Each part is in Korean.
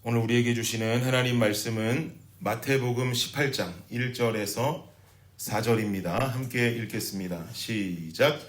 오늘 우리에게 주시는 하나님 말씀은 마태복음 18장 1절에서 4절입니다. 함께 읽겠습니다. 시작.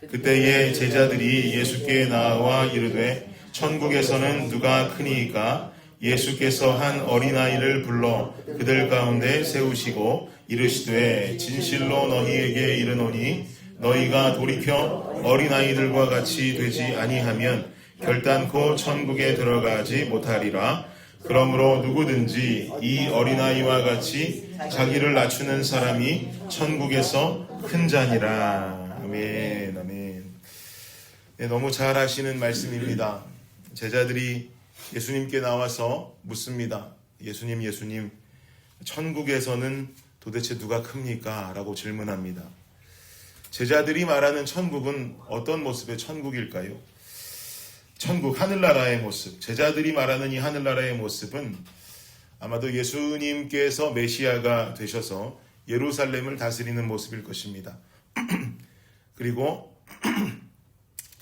그때에 제자들이 예수께 나와 이르되 천국에서는 누가 크니이까? 예수께서 한 어린아이를 불러 그들 가운데 세우시고 이르시되 진실로 너희에게 이르노니 너희가 돌이켜 어린아이들과 같이 되지 아니하면 결단코 천국에 들어가지 못하리라. 그러므로 누구든지 이 어린아이와 같이 자기를 낮추는 사람이 천국에서 큰 자니라. 아멘, 아멘. 네, 너무 잘 아시는 말씀입니다. 제자들이 예수님께 나와서 묻습니다. 예수님, 천국에서는 도대체 누가 큽니까? 라고 질문합니다. 제자들이 말하는 천국은 어떤 모습의 천국일까요? 천국, 하늘나라의 모습, 제자들이 말하는 이 하늘나라의 모습은 아마도 예수님께서 메시아가 되셔서 예루살렘을 다스리는 모습일 것입니다. 그리고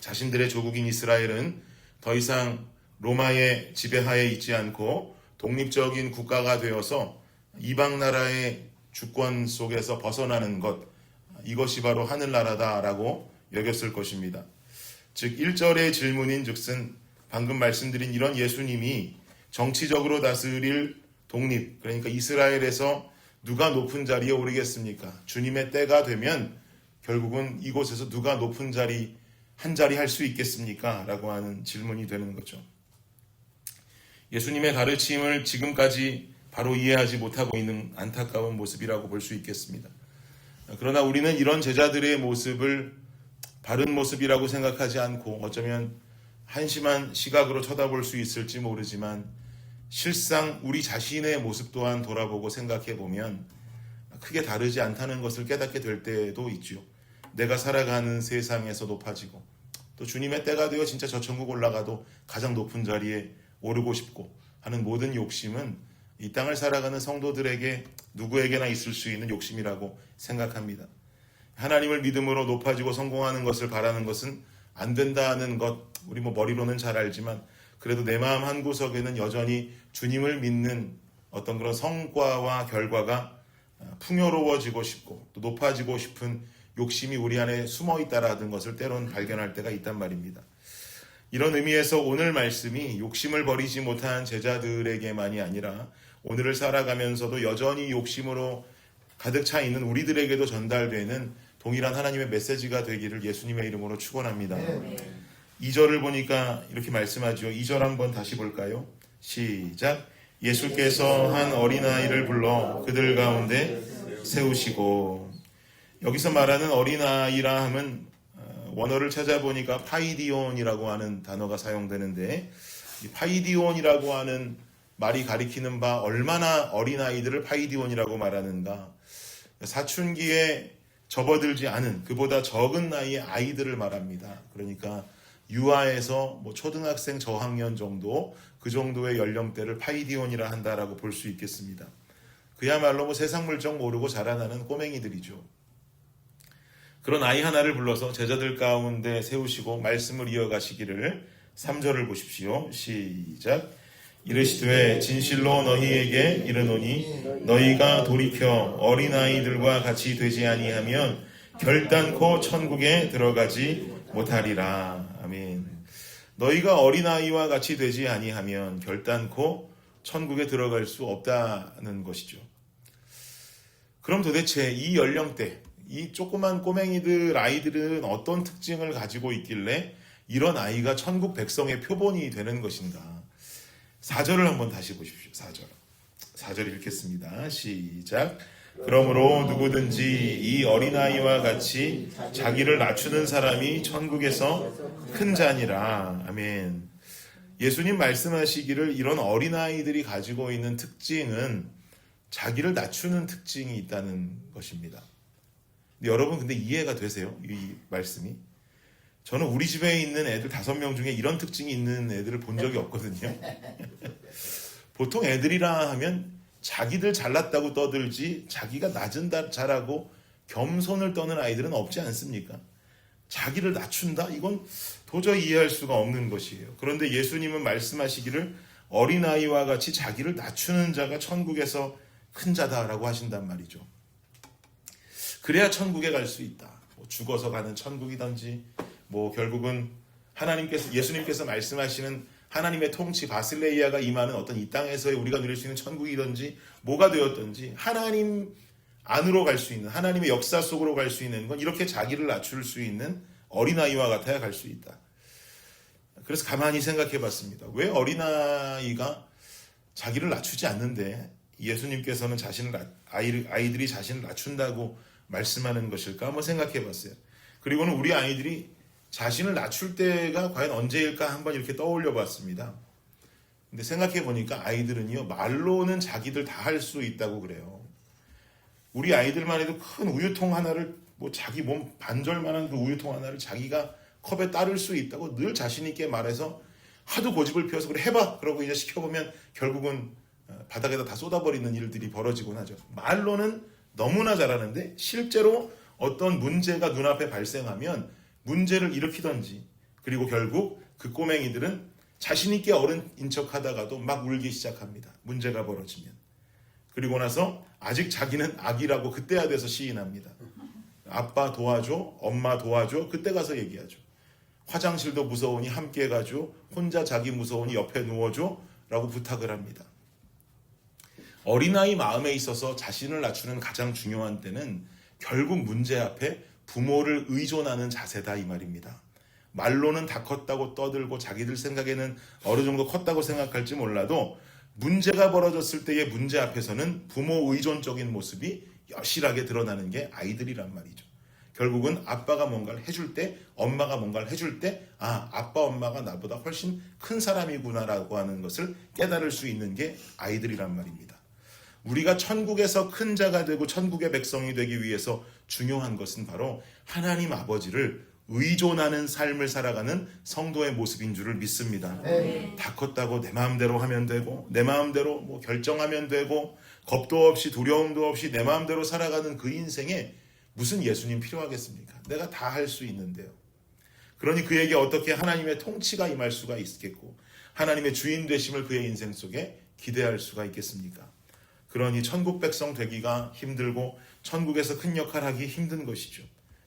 자신들의 조국인 이스라엘은 더 이상 로마의 지배하에 있지 않고 독립적인 국가가 되어서 이방 나라의 주권 속에서 벗어나는 것, 이것이 바로 하늘나라다라고 여겼을 것입니다. 즉 1절의 질문인 즉슨 방금 말씀드린 이런 예수님이 정치적으로 다스릴 독립, 그러니까 이스라엘에서 누가 높은 자리에 오르겠습니까? 주님의 때가 되면 결국은 이곳에서 누가 높은 자리, 한 자리 할 수 있겠습니까? 라고 하는 질문이 되는 거죠. 예수님의 가르침을 지금까지 바로 이해하지 못하고 있는 안타까운 모습이라고 볼 수 있겠습니다. 그러나 우리는 이런 제자들의 모습을 바른 모습이라고 생각하지 않고 어쩌면 한심한 시각으로 쳐다볼 수 있을지 모르지만 실상 우리 자신의 모습 또한 돌아보고 생각해 보면 크게 다르지 않다는 것을 깨닫게 될 때도 있죠. 내가 살아가는 세상에서 높아지고 또 주님의 때가 되어 진짜 저 천국 올라가도 가장 높은 자리에 오르고 싶고 하는 모든 욕심은 이 땅을 살아가는 성도들에게 누구에게나 있을 수 있는 욕심이라고 생각합니다. 하나님을 믿음으로 높아지고 성공하는 것을 바라는 것은 안 된다는 것, 우리 머리로는 잘 알지만 그래도 내 마음 한구석에는 여전히 주님을 믿는 어떤 그런 성과와 결과가 풍요로워지고 싶고 또 높아지고 싶은 욕심이 우리 안에 숨어 있다라는 것을 때론 발견할 때가 있단 말입니다. 이런 의미에서 오늘 말씀이 욕심을 버리지 못한 제자들에게만이 아니라 오늘을 살아가면서도 여전히 욕심으로 가득 차 있는 우리들에게도 전달되는 동일한 하나님의 메시지가 되기를 예수님의 이름으로 축원합니다. 2절을 보니까 이렇게 말씀하죠. 2절 한번 다시 볼까요? 시작. 예수께서 한 어린아이를 불러 그들 가운데 세우시고. 여기서 말하는 어린아이라 함은 원어를 찾아보니까 파이디온이라고 하는 단어가 사용되는데 이 파이디온이라고 하는 말이 가리키는 바 얼마나 어린아이들을 파이디온이라고 말하는가. 사춘기에 접어들지 않은 그보다 적은 나이의 아이들을 말합니다. 그러니까 유아에서 초등학생 저학년 정도 그 정도의 연령대를 파이디온이라 한다라고 볼 수 있겠습니다. 그야말로 세상 물정 모르고 자라나는 꼬맹이들이죠. 그런 아이 하나를 불러서 제자들 가운데 세우시고 말씀을 이어가시기를 3절을 보십시오. 시작. 이르시되 진실로 너희에게 이르노니 너희가 돌이켜 어린아이들과 같이 되지 아니하면 결단코 천국에 들어가지 못하리라. 아멘. 너희가 어린아이와 같이 되지 아니하면 결단코 천국에 들어갈 수 없다는 것이죠. 그럼 도대체 이 연령대, 이 조그만 꼬맹이들 아이들은 어떤 특징을 가지고 있길래 이런 아이가 천국 백성의 표본이 되는 것인가? 4절을 한번 다시 보십시오. 4절 읽겠습니다. 시작. 그러므로 누구든지 이 어린아이와 같이 자기를 낮추는 사람이 천국에서 큰 자니라. 아멘. 예수님 말씀하시기를 이런 어린아이들이 가지고 있는 특징은 자기를 낮추는 특징이 있다는 것입니다. 근데 여러분 근데 이해가 되세요? 이 말씀이? 저는 우리 집에 있는 애들 5명 중에 이런 특징이 있는 애들을 본 적이 없거든요. 보통 애들이라 하면 자기들 잘났다고 떠들지 자기가 낮은 자라고 겸손을 떠는 아이들은 없지 않습니까? 자기를 낮춘다? 이건 도저히 이해할 수가 없는 것이에요. 그런데 예수님은 말씀하시기를 어린아이와 같이 자기를 낮추는 자가 천국에서 큰 자다라고 하신단 말이죠. 그래야 천국에 갈 수 있다. 뭐 죽어서 가는 천국이든지 결국은 예수님께서 말씀하시는 하나님의 통치 바실레이아가 임하는 어떤 이 땅에서의 우리가 누릴 수 있는 천국이든지 뭐가 되었든지 하나님 안으로 갈 수 있는, 하나님의 역사 속으로 갈 수 있는 건 이렇게 자기를 낮출 수 있는 어린아이와 같아야 갈 수 있다. 그래서 가만히 생각해 봤습니다. 왜 어린아이가 자기를 낮추지 않는데 예수님께서는 아이들이 자신을 낮춘다고 말씀하는 것일까 한번 생각해 봤어요. 그리고는 우리 아이들이 자신을 낮출 때가 과연 언제일까 한번 이렇게 떠올려 봤습니다. 근데 생각해 보니까 아이들은요, 말로는 자기들 다 할 수 있다고 그래요. 우리 아이들만 해도 큰 우유통 하나를 자기 몸 반절만한 그 우유통 하나를 자기가 컵에 따를 수 있다고 늘 자신 있게 말해서 하도 고집을 피워서 그래 해봐 그러고 이제 시켜보면 결국은 바닥에다 다 쏟아버리는 일들이 벌어지곤 하죠. 말로는 너무나 잘하는데 실제로 어떤 문제가 눈앞에 발생하면 문제를 일으키던지, 그리고 결국 그 꼬맹이들은 자신 있게 어른인 척하다가도 막 울기 시작합니다. 문제가 벌어지면. 그리고 나서 아직 자기는 아기라고 그때야 돼서 시인합니다. 아빠 도와줘, 엄마 도와줘, 그때 가서 얘기하죠. 화장실도 무서우니 함께 가줘, 혼자 자기 무서우니 옆에 누워줘 라고 부탁을 합니다. 어린아이 마음에 있어서 자신을 낮추는 가장 중요한 때는 결국 문제 앞에 부모를 의존하는 자세다 이 말입니다. 말로는 다 컸다고 떠들고 자기들 생각에는 어느 정도 컸다고 생각할지 몰라도 문제가 벌어졌을 때의 문제 앞에서는 부모 의존적인 모습이 여실하게 드러나는 게 아이들이란 말이죠. 결국은 아빠가 뭔가를 해줄 때, 엄마가 뭔가를 해줄 때, 아빠 엄마가 나보다 훨씬 큰 사람이구나라고 하는 것을 깨달을 수 있는 게 아이들이란 말입니다. 우리가 천국에서 큰 자가 되고 천국의 백성이 되기 위해서 중요한 것은 바로 하나님 아버지를 의존하는 삶을 살아가는 성도의 모습인 줄을 믿습니다. 다 컸다고 내 마음대로 하면 되고, 내 마음대로 결정하면 되고, 겁도 없이 두려움도 없이 내 마음대로 살아가는 그 인생에 무슨 예수님 필요하겠습니까? 내가 다 할 수 있는데요. 그러니 그에게 어떻게 하나님의 통치가 임할 수가 있겠고 하나님의 주인 되심을 그의 인생 속에 기대할 수가 있겠습니까? 그러니 천국 백성 되기가 힘들고 천국에서 큰 역할을 하기 힘든 것이죠.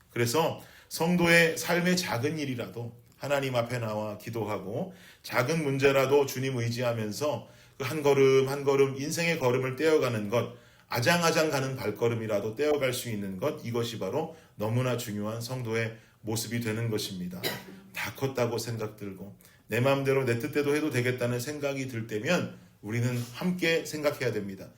그래서 성도의 삶의 작은 일이라도 하나님 앞에 나와 기도하고 작은 문제라도 주님 의지하면서 그 한 걸음 한 걸음 인생의 걸음을 떼어가는 것, 아장아장 가는 발걸음이라도 떼어갈 수 있는 것, 이것이 바로 너무나 중요한 성도의 모습이 되는 것입니다. 다 컸다고 생각 들고 내 마음대로 내 뜻대로 해도 되겠다는 생각이 들 때면 우리는 함께 생각해야 됩니다.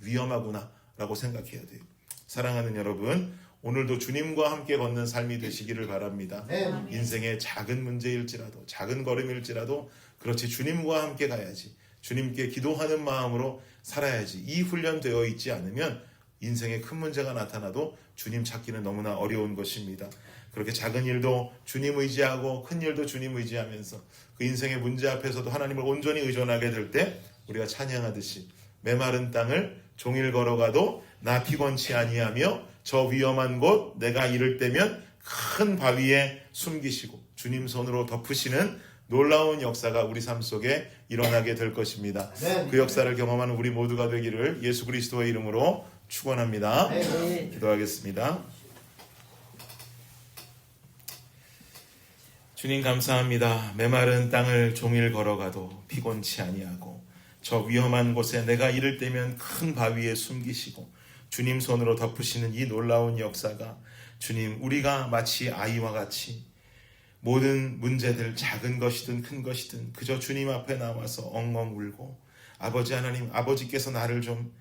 위험하구나 라고 생각해야 돼요. 사랑하는 여러분, 오늘도 주님과 함께 걷는 삶이 되시기를 바랍니다. 인생의 작은 문제일지라도 작은 걸음일지라도 그렇지 주님과 함께 가야지, 주님께 기도하는 마음으로 살아야지. 이 훈련되어 있지 않으면 인생에 큰 문제가 나타나도 주님 찾기는 너무나 어려운 것입니다. 그렇게 작은 일도 주님 의지하고 큰 일도 주님 의지하면서 그 인생의 문제 앞에서도 하나님을 온전히 의존하게 될 때 우리가 찬양하듯이 메마른 땅을 종일 걸어가도 나 피곤치 아니하며 저 위험한 곳 내가 이를 때면 큰 바위에 숨기시고 주님 손으로 덮으시는 놀라운 역사가 우리 삶 속에 일어나게 될 것입니다. 그 역사를 경험하는 우리 모두가 되기를 예수 그리스도의 이름으로 축원합니다. 기도하겠습니다. 주님 감사합니다. 메마른 땅을 종일 걸어가도 피곤치 아니하고 저 위험한 곳에 내가 이를 때면 큰 바위에 숨기시고 주님 손으로 덮으시는 이 놀라운 역사가 주님, 우리가 마치 아이와 같이 모든 문제들 작은 것이든 큰 것이든 그저 주님 앞에 나와서 엉엉 울고 아버지 하나님, 아버지께서 나를 좀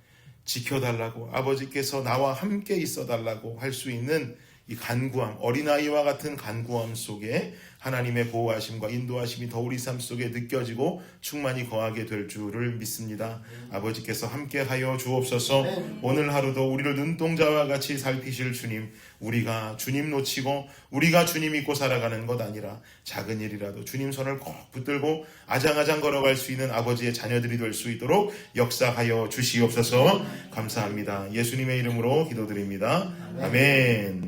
지켜달라고, 아버지께서 나와 함께 있어달라고 할 수 있는 이 간구함, 어린아이와 같은 간구함 속에 하나님의 보호하심과 인도하심이 더 우리 삶 속에 느껴지고 충만히 거하게 될 줄을 믿습니다. 아버지께서 함께하여 주옵소서. 오늘 하루도 우리를 눈동자와 같이 살피실 주님, 우리가 주님 놓치고 우리가 주님 믿고 살아가는 것 아니라 작은 일이라도 주님 손을 꼭 붙들고 아장아장 걸어갈 수 있는 아버지의 자녀들이 될 수 있도록 역사하여 주시옵소서. 감사합니다. 예수님의 이름으로 기도드립니다. 아멘.